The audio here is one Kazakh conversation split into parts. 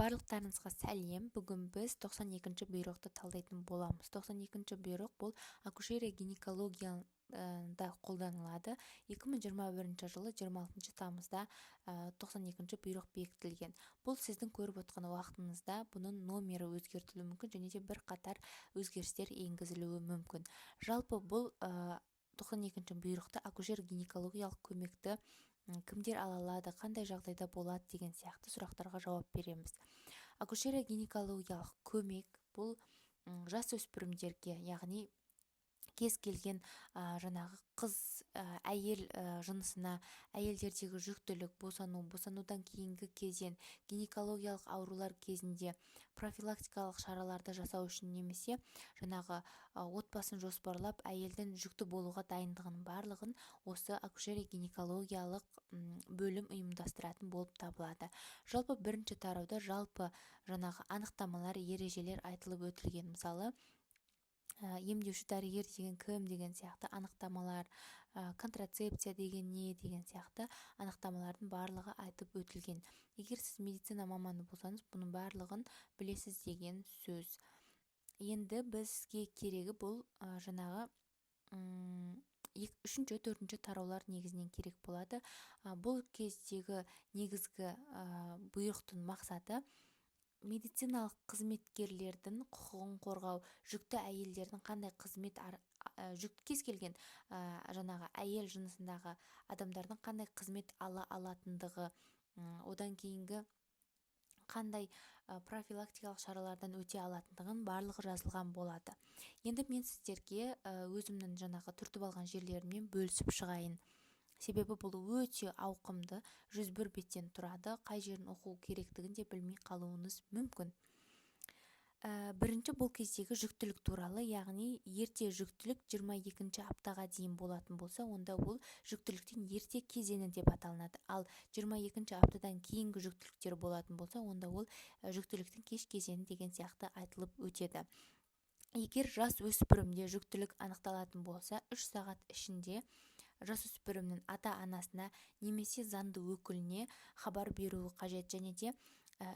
Барлықтарыңызға сәлем. Бүгін біз 92-ші бұйрықты талдайтын боламыз. 92-ші бұйрық бұл акушерия гинекологияда қолданылады. 2021 жылы 26 тамызда 92-ші бұйрық бекітілген. Бұл сіздің көріп отқан уақытыңызда бұның номері өзгертілуі мүмкін және де бір қатар өзгерістер енгізілуі мүмкін. Жалпы бұл 92-ші бұйрықта акушер-гинекологиялық көмекті кімдер ала алады, қандай жағдайда болады деген сияқты сұрақтарға жауап береміз. Акушерия-гинекологиялық көмек бұл жасөспірімдерге, яғни кез келген жаңағы қыз, әйел жынысына, әйелдердегі жүктілік, босанудан кейінгі кезең, гинекологиялық аурулар кезінде профилактикалық шараларды жасау үшін немесе жаңағы отбасын жоспарлап әйелдің жүкті болуға дайындығының барлығын осы акушерия-гинекологиялық бөлім ұйымдастыратын болып табылады. Жалпы бірінші тарауда жалпы жаңағы анықтамалар, ережелер айтылып өтілген. Мысалы, емдеуші дәрігер деген кім деген сияқты анықтамалар, контрацепция деген не деген сияқты анықтамалардың барлығы айтып өтілген. Егер сіз медицина маманы болсаңыз, бұның барлығын білесіз деген сөз. Енді бізге керегі бұл жаңағы 3-ші, 4-ші тараулар негізінен керек болады. Бұл кездегі негізгі бұйрықтың мақсаты медициналық қызметкерлердің құқығын қорғау, жүкті әйелдердің қандай қызмет кез келген жаңағы әйел жынысындағы адамдардың қандай қызмет ала алатындығы, одан кейінгі қандай профилактикалық шаралардан өте алатындығын барлығы жазылған болады. Енді мен сіздерге өзімнің жаңағы түртіп алған жерлеріммен бөлісіп шығайын. Себебі бұл өте ауқымды, 101 беттен тұрады. Қай жерін оқу керектігін де білмей қалуыңыз мүмкін. Бірінші бұл кездегі жүктілік туралы, яғни ерте жүктілік 22-ші аптаға дейін болатын болса, онда ол жүктіліктен ерте кезеңі деп аталынады. Ал 22-ші аптадан кейінгі жүктіліктер болатын болса, онда ол жүктіліктің кеш кезеңі деген сияқты айтылып өтеді. Егер жас өспірімде жүктілік анықталатын болса, 3 сағат ішінде жасөспірімнің ата-анасына немесе заңды өкіліне хабар беруі қажет, және де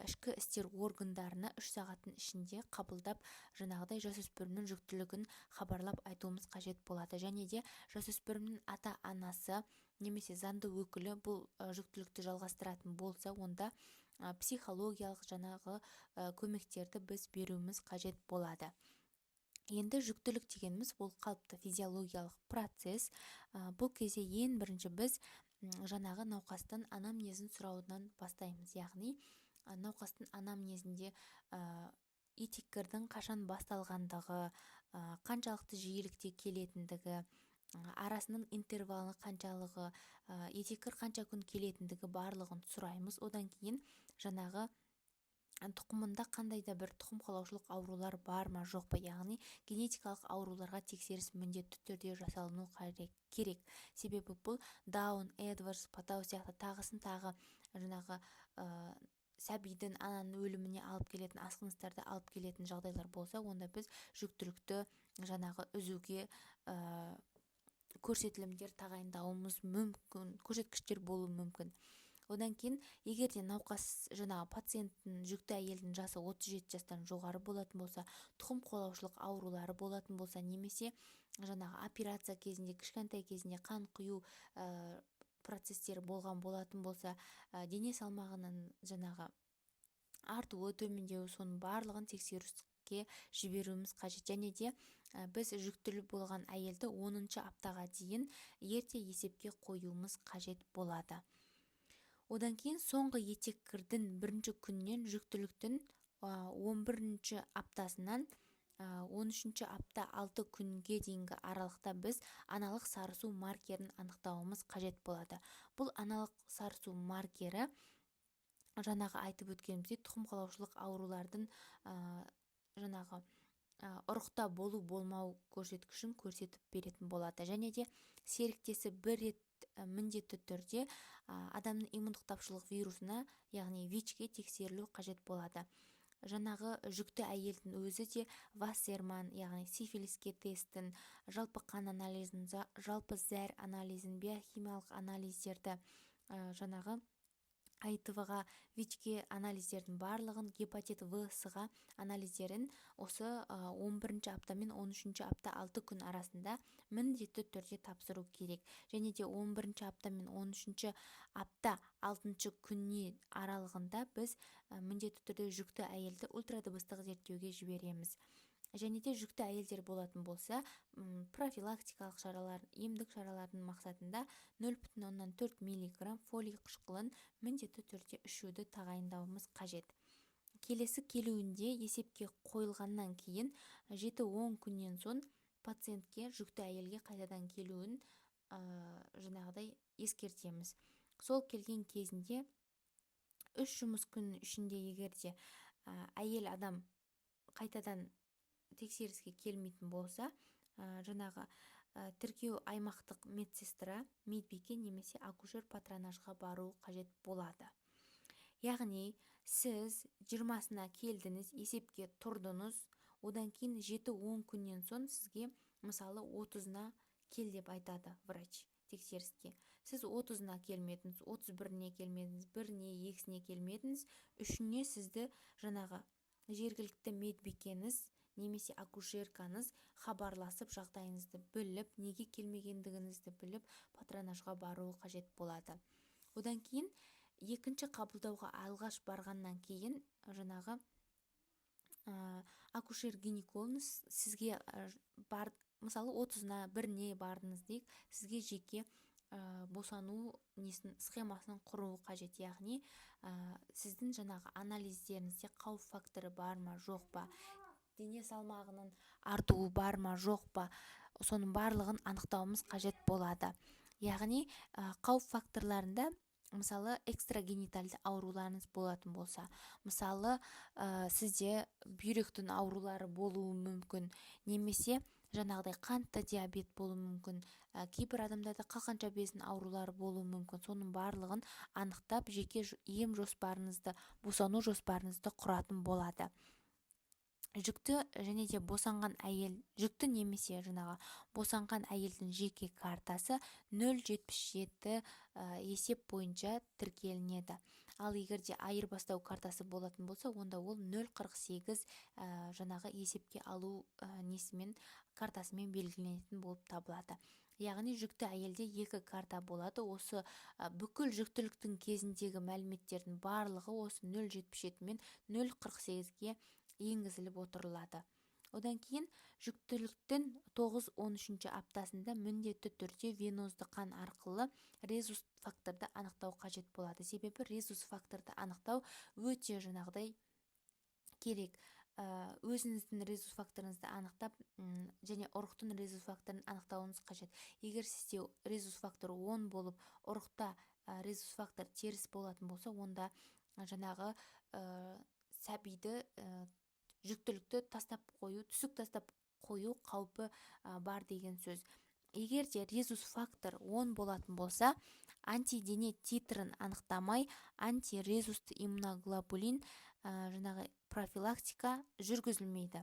ішкі істер органдарына 3 сағаттың ішінде қабылдап жаңағыдай жасөспірімнің жүктілігін хабарлап айтуымыз қажет болады. Және де жасөспірімнің ата-анасы немесе заңды өкілі бұл жүктілікті жалғастыратын болса, онда психологиялық жаңағы көмектерді біз беруіміз қажет болады. Енді жүктілік дегеніміз бұл қалыпты физиологиялық процесс. Бұл кезде ең бірінші біз жаңағы науқастың анамнезін сұраудан бастаймыз. Яғни науқастың анамнезінде итеккірдің қашан басталғандығы, қаншалықты жиілікте келетіндігі, арасының интервалы қаншалығы, итеккір қанша күн келетіндігі барлығын сұраймыз. Одан кейін жаңағы тұқымында қандай да бір тұқым қуалаушылық аурулар бар ма, жоқ па, яғни генетикалық ауруларға тексеріс міндетті түрде жасалыну керек. Себебі бұл Даун, Эдвардс, Патау сияқты тағы жаңағы сәбидің ананың өліміне алып келетін, асқыныстарды алып келетін жағдайлар болса, онда біз жүктілікті жаңағы үзуге көрсетілімдер тағайындауымыз мүмкін, көрсеткіштер болуы мүмкін. Одан кейін, егер де науқас жаңағы пациенттің, жүкті әйелдің жасы 37 жастан жоғары болатын болса, тұқым қуалаушылық аурулары болатын болса, немесе жаңағы операция кезінде, кішкентай кезінде қан құю процестері болған болатын болса, дене салмағының жаңағы артуы, төмендеуі, соның барлығын тексеріске жіберуіміз қажет. Және де біз жүктілі болған әйелді 10-ші аптаға дейін ерте есепке қоюымыз қажет болады. Одан кейін соңғы етеккірдің бірінші күннен жүктіліктің 11-ші аптасынан 13-ші апта 6 күнге дейінгі аралықта біз аналық сарысу маркерін анықтауымыз қажет болады. Бұл аналық сарысу маркері жаңағы айтып өткеніміздей тұқым қуалаушылық аурулардың жаңағы ұрықта болу-болмау көрсеткішін көрсетіп беретін болады. Және де серіктесі бір рет міндетті түрде адамның иммундық тапшылық вирусына, яғни ВИЧ-ге тексерілу қажет болады. Жаңағы жүкті әйелдің өзі де Вассерман, яғни сифилиске тестін, жалпы қан анализін, жалпы зәр анализін, биохимиялық анализдерді жаңағы АИТВ-ға, ВИЧ-ге анализдердің барлығын, гепатит В, С-ға анализдерін осы 11-ші апта мен 13-ші апта 6 күн арасында міндетті түрде тапсыру керек. Және де 11-ші апта мен 13-ші апта 6-шы күнне аралығында біз міндетті түрде жүкті әйелді ультрадыбыстық зерттеуге жібереміз. Және де жүкті әйелдер болатын болса, профилактикалық шаралар, емдік шаралардың мақсатында 0,4 мг фолий қышқылын міндетті түрде ішуді тағайындауымыз қажет. Келесі келуінде есепке қойылғаннан кейін 7-10 күннен соң пациентке, жүкті әйелге қайтадан келуін жаңағыдай ескертеміз. Сол келген кезінде 3 жұмыс күн ішінде егерде әйел адам қайтадан тексеріске келмейтін болса, жаңағы тіркеу аймақтық медсестра, медбике немесе акушер-патронажға бару қажет болады. Яғни сіз 20-сына келдіңіз, есепке тұрдыңыз, одан кейін 7-10 күннен соң сізге мысалы 30-на кел деп айтады врач тексеріске. Сіз 30-на келмедіңіз, 31-не келмедіңіз, 1-не, 2-сіне келмедіңіз, 3-не сізді жаңағы жергілікті медбикеңіз немесе акушеркаңыз хабарласып, жағдайыңызды біліп, неге келмегендігіңізді біліп, патронажға бару қажет болады. Одан кейін екінші қабылдауға алғаш барғаннан кейін жаңағы акушер-гинеколог сізге мысалы 30-на 1-не бардыңыз дейік, сізге жеке босану схемасын құруы қажет. Яғни сіздің жаңағы анализдеріңізде қауіп факторы бар ма, жоқ па, дене салмағының артуы бар ма, жоқ па, соның барлығын анықтауымыз қажет болады. Яғни қауіп факторларында мысалы экстрагенитальды ауруларыңыз болатын болса, мысалы сізде бүйректің аурулары болуы мүмкін, немесе жаңағыдай қантты диабет болуы мүмкін, кейбір адамдарда қалқанша безінің аурулары болуы мүмкін. Соның барлығын анықтап, жеке ем жоспарыңызды, босану жоспарыңызды құратын болады. Жүкті және де босанған әйел, жүкті немесе жаңағы босанған әйелдің жеке картасы 0,77 есеп бойынша тіркелінеді. Ал егерде айырбастау картасы болатын болса, онда ол 0,48 жаңағы есепке алу несімен картасымен белгіленетін болып табылады. Яғни жүкті әйелде 2 карта болады. Осы бүкіл жүктіліктің кезіндегі мәліметтердің барлығы осы 0,77 мен 0,48-ге енгізіліп отырылады. Одан кейін жүктіліктің 9-13 аптасында міндетті түрде венозды қан арқылы резус факторды анықтау қажет болады. Себебі резус факторды анықтау өте жаңағыдай керек. Өзіңіздің резус факторыңызды анықтап, және ұрықтың резус факторын анықтауыңыз қажет. Егер сізде резус фактор 10 болып, ұрықта резус фактор теріс болатын болса, онда жаңағы сәбиді жүктілікті тастап қою, түсік тастап қою қаупі бар деген сөз. Егер де резус фактор 10 болатын болса, антидене титрін анықтамай, антирезусты иммуноглобулин жаңағы профилактика жүргізілмейді.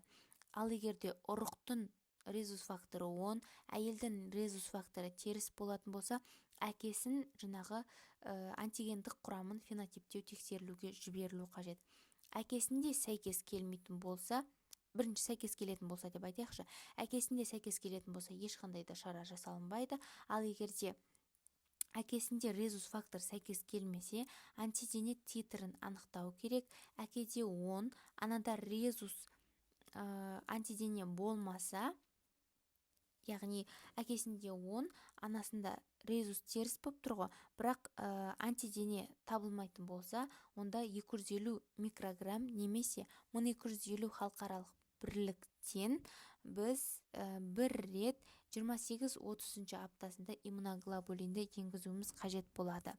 Ал егерде ұрықтың резус факторы 10, әйелдің резус факторы теріс болатын болса, әкесін жаңағы антигендік құрамын фенотиптеу тексерілуге жіберілу қажет. Әкесінде сәйкес келмейтін болса, бірінші сәйкес келетін болса деп айтайықшы, әкесінде сәйкес келетін болса, ешқандай да шара жасалынбайды. Ал егерде әкесінде резус фактор сәйкес келмесе, антидене титрін анықтау керек. Әкеде 10, анада резус антидене болмаса, яғни әкесінде 10, анасында резус теріс болып тұрғы, бірақ антидене табылмайтын болса, онда 250 микрограмм немесе 1250 халықаралық бірліктен біз бір рет 28-30 аптасында иммуноглобулинді енгізуіміз қажет болады.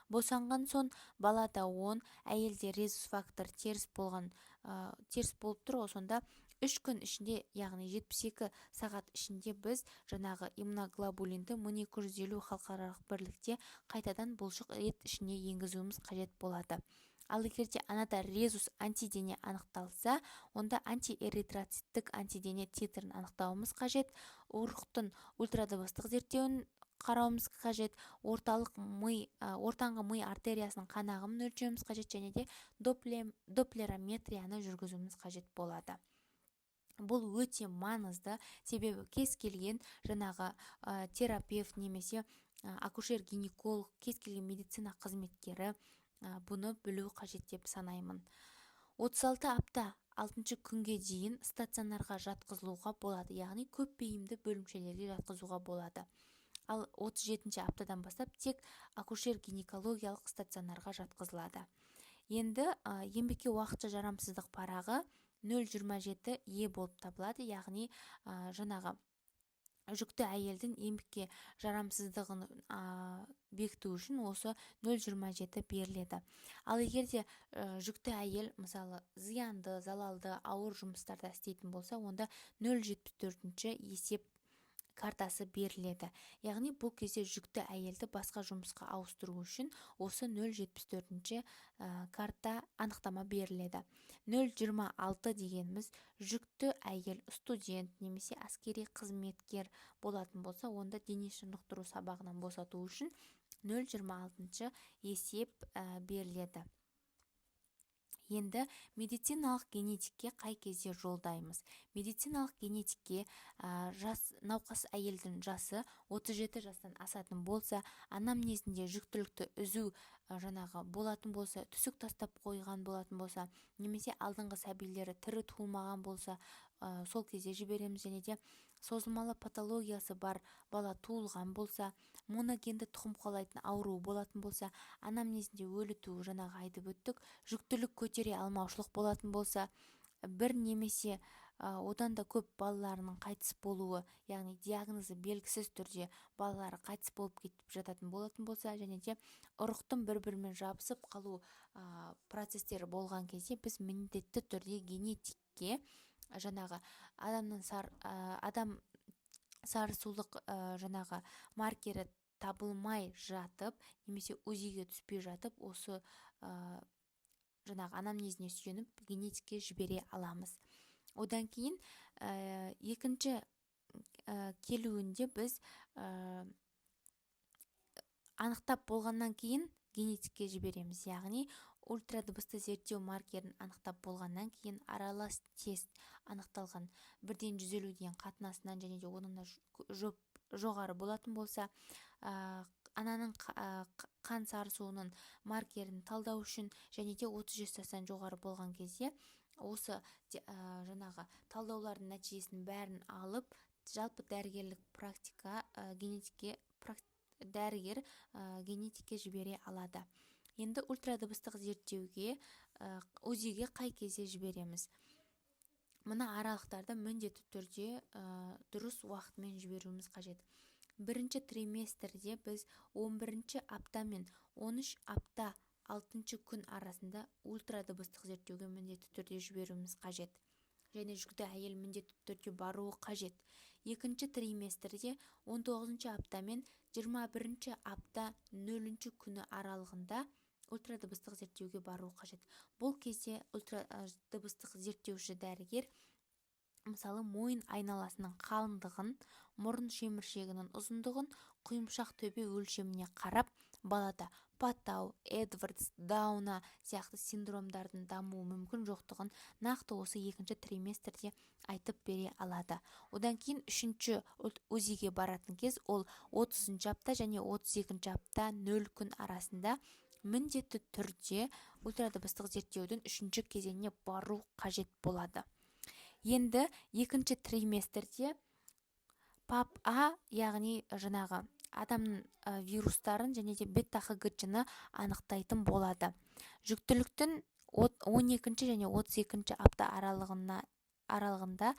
Босанған соң балада 10, әйелде резус фактор теріс болып тұрғы, сонда 3 күн ішінде, яғни 72 сағат ішінде біз жаңағы иммуноглобулинді 1250 халықаралық бірлікте қайтадан бұлшық ет ішіне енгізуіміз қажет болады. Ал егерде анада резус антидене анықталса, онда антиэритроциттік антидене титрін анықтауымыз қажет. Ұрықтың ультрадыбыстық зерттеуін қарауымыз қажет, ортаңғы ми артериясының қан ағымын өлшеуіміз қажет, және де доплерометрияны жүргізуіміз қажет болады. Бұл өте маңызды, себебі кез келген терапевт немесе акушер-гинеколог, кез келген медицина қызметкері бұны білу қажет деп санаймын. 36 апта 6 күнге дейін стационарға жатқызылуға болады, яғни көп бейімді бөлімшелерге жатқызуға болады. Ал 37 аптадан бастап тек акушер-гинекологиялық стационарға жатқызылады. Енді еңбекке уақытша жарамсыздық парағы 0,27 е болып табылады, яғни жүкті әйелдің еңбекке жарамсыздығын бекіту үшін осы 0,27 беріледі. Ал егерде жүкті әйел мысалы зиянды, залалды, ауыр жұмыстарда істейтін болса, онда 0,74 есеп картасы беріледі. Яғни бұл кезде жүкті әйелді басқа жұмысқа ауыстыру үшін осы 0,74 карта анықтама беріледі. 0,26 дегеніміз жүкті әйел студент немесе әскери қызметкер болатын болса, онда дене шынықтыру сабағынан босату үшін 0,26 есеп беріледі. Енді медициналық генетикке қай кезде жолдаймыз? Медициналық генетикке науқас әйелдің жасы 37 жастан асатын болса, анамнезінде жүктілікті үзу болатын болса, түсік тастап қойған болатын болса, немесе алдыңғы сәбилері тірі туылмаған болса, сол кезде жібереміз. Және де созылмалы патологиясы бар бала туылған болса, моногенді тұқым қуалайтын ауру болатын болса, анамнезінде өлі туу айтып өттік, жүктілік көтере алмаушылық болатын болса, бір немесе одан да көп балаларының қайтыс болуы, яғни диагнозы белгісіз түрде балалары қайтыс болып кетіп жататын болатын болса, және де ұрықтың бір-бірімен жабысып қалу процестері болған кезде біз міндетті түрде генетикке адам сарысулық маркері табылмай жатып, немесе УЗИге түспей жатып, осы анамнезіне сүйеніп генетикке жібере аламыз. Одан кейін екінші келуінде біз анықтап болғаннан кейін генетикке жібереміз, яғни ультрадыбысты зерттеу маркерін анықтап болғаннан кейін аралас тест анықталған 1-150 дейін қатынасынан және де онына жоғары болатын болса, ананың қан сарысуының маркерін талдау үшін және де 30 жастан жоғары болған кезде осы талдаулардың нәтижесінің бәрін алып, жалпы дәрігерлік практика дәрігер генетикке жібере алады. Енді ультрадыбыстық зерттеуге УЗИге қай кезде жібереміз? Мына аралықтарды міндетті түрде дұрыс уақытымен жіберуіміз қажет. Бірінші триместрде біз 11 апта мен 13 апта 6 күн арасында ультрадыбыстық зерттеуге міндетті түрде жіберуіміз қажет. Және жүкті әйел міндетті түрде баруы қажет. Екінші триместрде 19 апта мен 21 апта 0 күні аралығында ультрадыбыстық зерттеуге бару қажет. Бұл кезде ультрадыбыстық зерттеуші дәрігер мысалы мойын айналасының қалыңдығын, мұрын шеміршегінің ұзындығын, құйымшақ төбе өлшеміне қарап, балада Паттау, Эдвардс, Дауна сияқты синдромдардың дамуы мүмкін жоқтығын нақты осы екінші триместрде айтып бере алады. Одан кейін үшінші УЗИге баратын кез ол 30 апта және 32 апта 0 күн арасында міндетті түрде ультрадыбыстық зерттеудің үшінші кезеңіне бару қажет болады. Енді екінші триместрде ПАП-А, яғни адамның вирустарын және де бета-ХГЧ-ны анықтайтын болады. Жүктіліктің 12 және 32 апта аралығында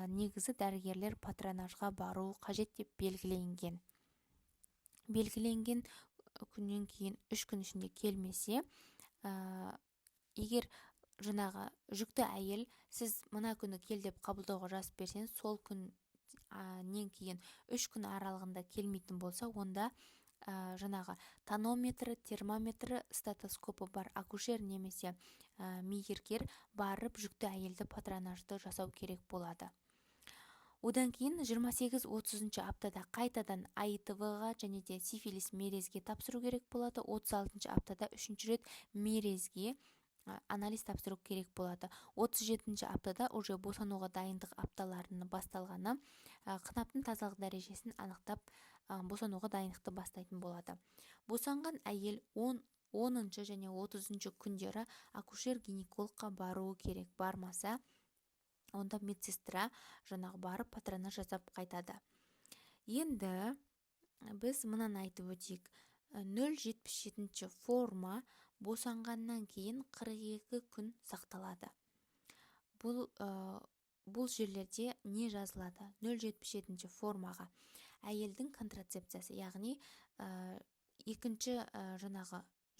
негізі дәрігерлер патронажға бару қажет деп белгіленген. Белгіленген күннен кейін 3 күн ішінде келмесе, егер жүкті әйел сіз мына күні кел деп қабылдауға жазып берсеңіз, сол күннен кейін 3 күн аралығында келмейтін болса, онда тонометрі, термометрі, стетоскопы бар акушер немесе мейіркер барып жүкті әйелді патронажды жасау керек болады. Одан кейін 28-30 аптада қайтадан АИТВ-ға және де сифилис мерезге тапсыру керек болады. 36 аптада 3-ші рет мерезге анализ тапсыру керек болады. 37 аптада уже босануға дайындық апталарының басталғаны қынаптың тазалық дәрежесін анықтап босануға дайындықты бастайтын болады. Босанған әйел 10-шы және 30-шы күндері акушер-гинекологқа баруы керек. Бармаса, онда медсестра барып патронаж жасап қайтады. Енді біз мұнан айтып өтейік. 0,77 форма босанғаннан кейін 42 күн сақталады. Бұл жерлерде не жазылады? 0,77 формаға әйелдің контрацепциясы, яғни екінші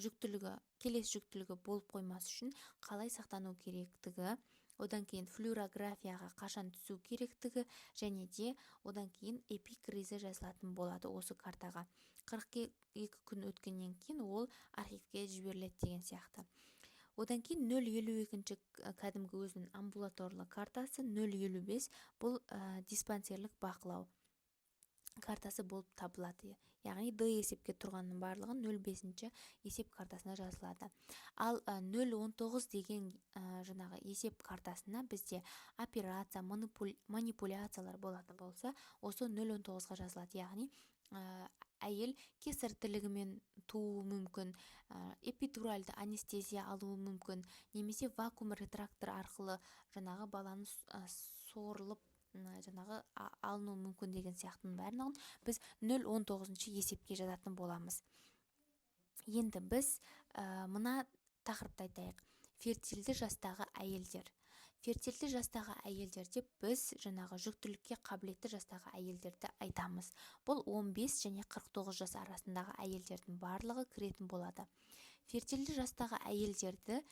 жүктілігі, келесі жүктілігі болып қоймас үшін қалай сақтану керектігі, одан кейін флюорографияға қашан түсу керектігі, және де одан кейін эпикризі жазылатын болады осы картаға. 42 күн өткеннен кейін ол архивке жіберіледі деген сияқты. Одан кейін 0,52 кәдімгі өзінің амбулаторлы картасы, 0,55 бұл диспансерлік бақылау картасы болып табылады. Яғни Д есепке тұрғанның барлығы 0,5 есеп картасына жазылады. Ал 0,19 деген есеп картасына бізде операция, манипуляциялар болатын болса, осы 0,19-ға жазылады. Яғни әйел кесар тілігімен тууы мүмкін, эпидуральды анестезия алуы мүмкін, немесе вакуум ретрактор арқылы баланы сорылып алыну мүмкін деген сияқтының бәрін біз 0,19 есепке жазатын боламыз. Енді біз мына тақырыпты айтайық. Фертильді жастағы әйелдер. Фертильді жастағы әйелдер деп біз жүктілікке қабілетті жастағы әйелдерді айтамыз. Бұл 15 және 49 жас арасындағы әйелдердің барлығы кіретін болады. Фертильді жастағы әйелдерді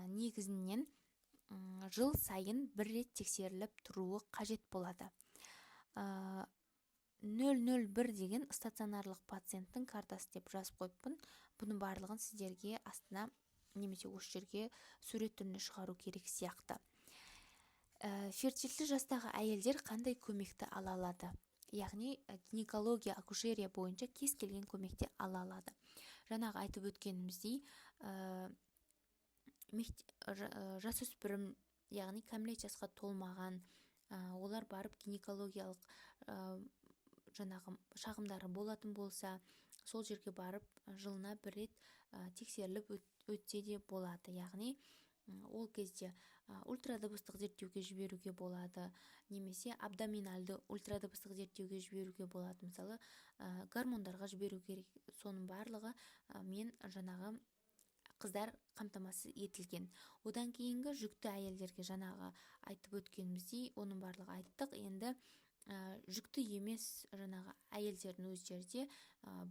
негізінен жыл сайын бір рет тексеріліп тұруы қажет болады. 001 деген стационарлық пациенттің картасы деп жазып қойыппын. Бұның барлығын сіздерге астына немесе осы жерге сурет түріне шығару керек сияқты. Фертильді жастағы әйелдер қандай көмекті ала алады? Яғни гинекология, акушерия бойынша кез келген көмекті ала алады. Жаңағы айтып өткеніміздей, жасөспірім, яғни кәмелет жасқа толмаған, олар барып гинекологиялық шағымдары болатын болса, сол жерге барып жылына бір рет тексеріліп өтсе де болады. Яғни ол кезде ультрадыбыстық зерттеуге жіберуге болады, немесе абдоминальды ультрадыбыстық зерттеуге жіберуге болады. Мысалы, гормондарға жіберу керек. Соның барлығы мен қыздар қамтамасыз етілген. Одан кейінгі жүкті әйелдерге айтып өткеніміздей, оның барлығы айттық. Енді жүкті емес әйелдердің өздері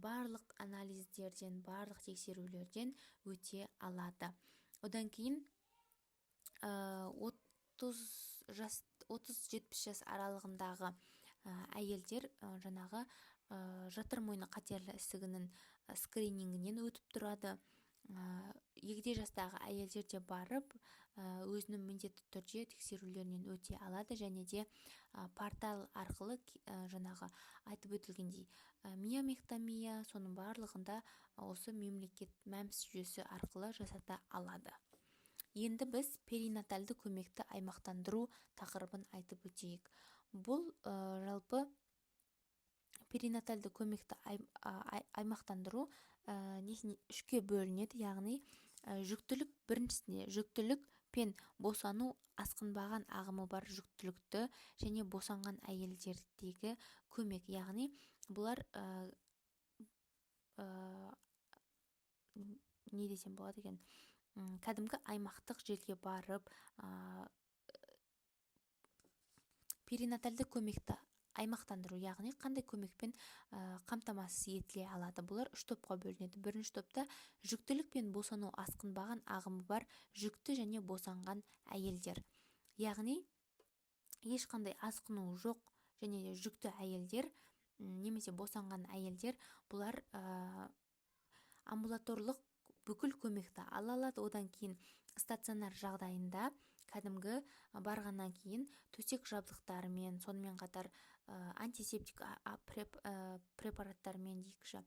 барлық анализдерден, барлық тексерулерден өте алады. Одан кейін 30-70 жас аралығындағы әйелдер жатыр мойны қатерлі ісігінің скринингінен өтіп тұрады. Егде жастағы әйелдер де барып өзінің міндетті түрде тексерулерінен өте алады, және де портал арқылы айтып өтілгендей миомектомия, соның барлығында осы мемлекет мәмс жүйесі арқылы жасата алады. Енді біз перинатальды көмекті аймақтандыру тақырыбын айтып өтейік. Бұл жалпы перинатальды көмекті аймақтандыру үшке бөлінеді. Яғни біріншісінде жүктілік пен босану асқынбаған ағымы бар жүктілікті және босанған әйелдердегі көмек. Яғни бұлар не десем болады екен, кәдімгі аймақтық жерге барып перинатальды көмекті аймақтандыру, яғни қандай көмекпен қамтамасыз етіле алады. Бұлар үш топқа бөлінеді. Бірінші топта жүктілік пен босану асқынбаған ағымы бар жүкті және босанған әйелдер. Яғни ешқандай асқыну жоқ және де жүкті әйелдер немесе босанған әйелдер, бұлар амбулаторлық бүкіл көмекті ала алады. Одан кейін стационар жағдайында кәдімгі барғаннан кейін төсек жабдықтарымен, сонымен қатар антисептик препараттармен дейікші,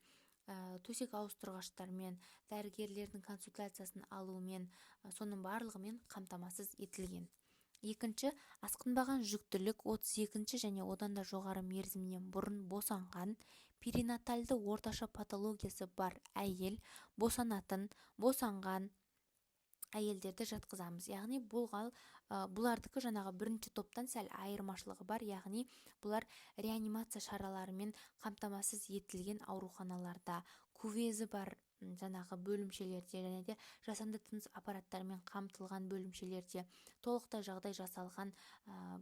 төсек ауыстырғыштармен, дәрігерлердің консультациясын алумен, соның барлығымен қамтамасыз етілген. Екінші, асқынбаған жүктілік 32 және одан да жоғары мерзімнен бұрын босанған, перинатальды орташа патологиясы бар әйел, босанған әйелдерді жатқызамыз. Яғни бұлардікі жаңағы бірінші топтан сәл айырмашылығы бар, яғни бұлар реанимация шараларымен қамтамасыз етілген ауруханаларда, кувезі бар жаңағы бөлімшелерде және де жасанды тыныс аппараттарымен қамтылған бөлімшелерде, толықтай жағдай жасалған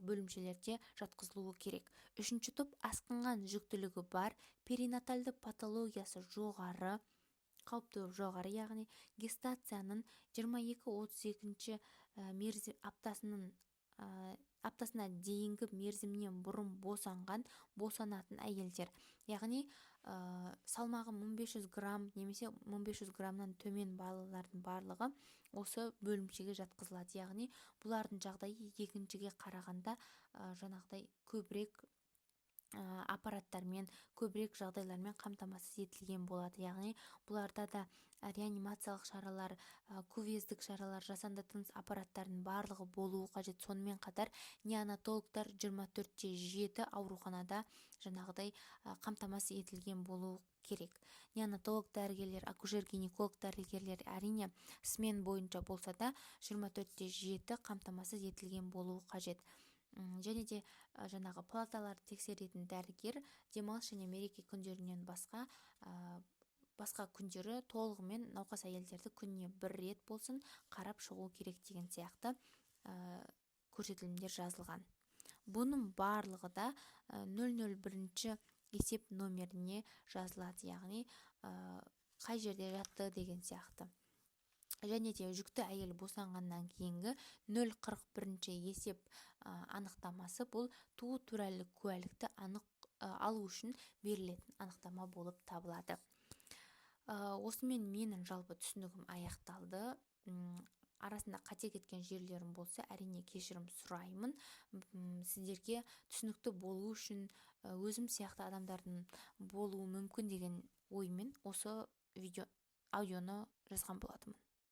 бөлімшелерде жатқызылуы керек. Үшінші топ, асқынған жүктілігі бар, перинатальды патологиясы жоғары, қауіптілігі жоғары, яғни гестацияның 22-32 аптасына дейінгі мерзімнен бұрын босанатын әйелдер, яғни салмағы 1500 грамм немесе 1500 граммнан төмен балалардың барлығы осы бөлімшеге жатқызылады. Яғни бұлардың жағдайы екіншіге қарағанда жаңағыдай көбірек аппараттармен, көбірек жағдайлармен қамтамасыз етілген болады. Яғни бұларда да реанимациялық шаралар, кувездік шаралар, жасанды тыныс аппараттарының барлығы болуы қажет. Сонымен қатар неонатологтар 24/7 ауруханада жаңағыдай қамтамасыз етілген болуы керек. Неонатолог дәрігерлер, акушер-гинеколог дәрігерлер әрине смен бойынша болса да 24/7 қамтамасыз етілген болуы қажет. Және де жаңағы палаталарды тексеретін дәрігер демалыс және мереке күндерінен басқа күндері толығымен науқас әйелдерді күніне 1 рет болсын қарап шығу керек деген сияқты көрсетілімдер жазылған. Бұның барлығы да 001 есеп номеріне жазылады, яғни қай жерде жатты деген сияқты. Және де жүкті әйел босанғаннан кейінгі 041 есеп анықтамасы бұл туу туралы куәлікті алу үшін берілетін анықтама болып табылады. Осымен менің жалпы түсінігім аяқталды. Арасында қате кеткен жерлерім болса, әрине кешірім сұраймын. Сіздерге түсінікті болу үшін өзім сияқты адамдардың болуы мүмкін деген оймен осы аудионы жазған болатынмын.